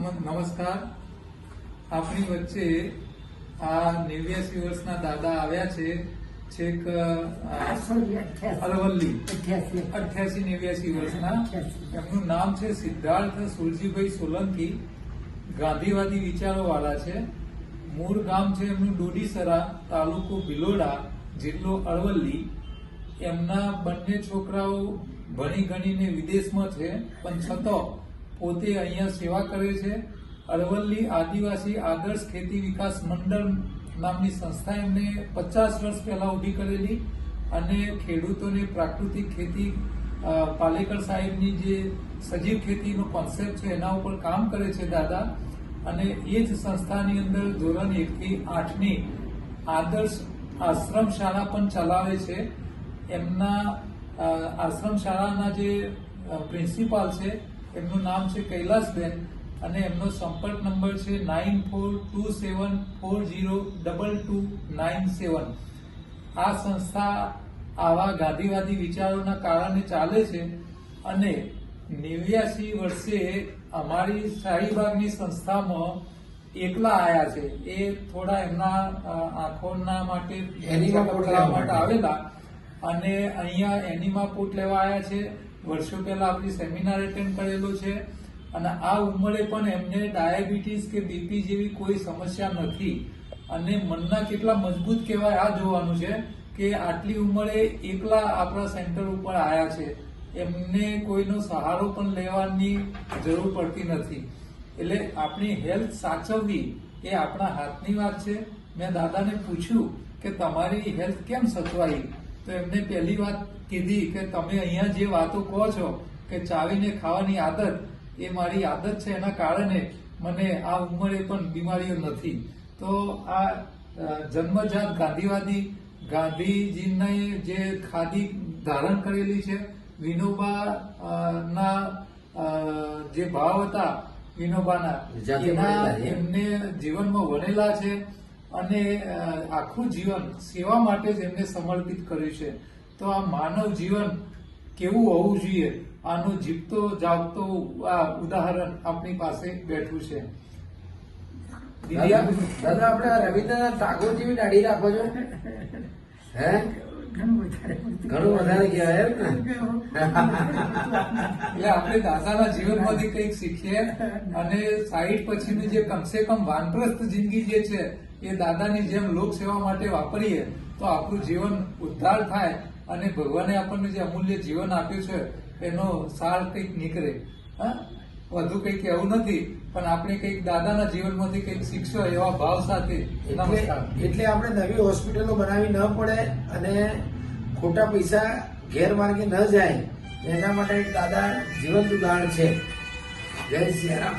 નમસ્કાર. આપણી વચ્ચે આ 89 વર્ષના દાદા આવ્યા છે. છેક અરવલ્લી 88-89 વર્ષના. એમનું નામ છે સિદ્ધાર્થ સુરજીભાઈ સોલંકી. ગાંધીવાદી વિચારો વાળા છે. મૂળ ગામ છે એમનું ડોડીસરા, તાલુકો ભિલોડા, જિલ્લો અરવલ્લી. એમના બંને છોકરાઓ ભણી ગણીને વિદેશમાં છે, પણ છતાં પોતે અહીંયા સેવા કરે છે. અરવલ્લી આદિવાસી આદર્શ ખેતી વિકાસ મંડળ નામની સંસ્થા એમને 50 વર્ષ પહેલા ઉભી કરેલી અને ખેડૂતોને પ્રાકૃતિક ખેતી, પાલેકર સાહેબની જે સજીવ ખેતીનો કોન્સેપ્ટ છે એના ઉપર કામ કરે છે દાદા. અને એ જ સંસ્થાની અંદર ધોરણ 1 થી 8ની આદર્શ આશ્રમ શાળા પણ ચલાવે છે. એમના આશ્રમ શાળાના જે પ્રિન્સિપાલ છે એમનું નામ છે કૈલાસબેન અને એમનો સંપર્ક નંબર છે 9427402297. આ સંસ્થા આવા ગાંધીવાદી વિચારોના કારણે ચાલે છે. અને 89 વર્ષે અમારી શાહીબાગની સંસ્થામાં એકલા આયા છે. એ થોડા એમના આંખોના માટે આવેલા અને અહીંયા એનિમા પોટ લેવા આવ્યા છે. વર્ષો પહેલા આપણી સેમિનાર એટેન્ડ કરેલો છે અને આ ઉંમરે પણ એમને ડાયાબિટીસ કે બીપી જેવી કોઈ સમસ્યા નથી. અને મનના કેટલા મજબૂત કહેવાય આ જોવાનું છે કે આટલી ઉંમરે એકલા આપણા સેન્ટર ઉપર આવ્યા છે. એમને કોઈનો સહારો પણ લેવાની જરૂર પડતી નથી. એટલે આપણી હેલ્થ સાચવવી એ આપણા હાથની વાત છે. મેં દાદાને પૂછ્યું કે તમારી હેલ્થ કેમ સચવાઈ, તો એમને પહેલી વાત કીધી કે તમે અહીંયા જે વાતો કહો છો કે ચાવીને ખાવાની આદત, એ મારી આદત છે, એના કારણે મને આ ઉંમરે પણ બીમારીઓ નથી. તો આ જન્મજાત ગાંધીવાદી, ગાંધીજીને જે ખાદી ધારણ કરેલી છે, વિનોબા ના જે ભાવ હતા વિનોબાના, એના એમને જીવનમાં વણેલા છે અને આખું જીવન સેવા માટે જ એમને સમર્પિત કર્યું છે. તો આ માનવ જીવન કેવું હોવું જોઈએ આનું જીવતો જાગતો આ ઉદાહરણ આપણી પાસે બેઠું છે. દાદા આપણે રવિન્દ્રનાથ ટાગોર જેવી દાઢી રાખો છો? હે, ઘણું વધારે કહેવાય. એટલે આપણે દાદાના જીવનમાંથી કંઈક શીખીએ અને 60 પછીની જે કમસે કમ વાનપ્રસ્થ જિંદગી જે છે એ દાદાની જેમ લોક સેવા માટે વાપરીએ તો આપણું જીવન ઉદ્ધાર થાય અને ભગવાને આપણને જે અમૂલ્ય જીવન આપ્યું છે એનો સાર કંઈક નીકળે. વધુ કંઈક એવું નથી, પણ આપણે કંઈક દાદાના જીવનમાંથી કંઈક શીખશો એવા ભાવ સાથે. એટલે આપણે નવી હોસ્પિટલો બનાવી ન પડે અને ખોટા પૈસા ગેરમાર્ગે ન જાય એના માટે દાદા જીવંત ઉદાહરણ છે. જય સિયારામ.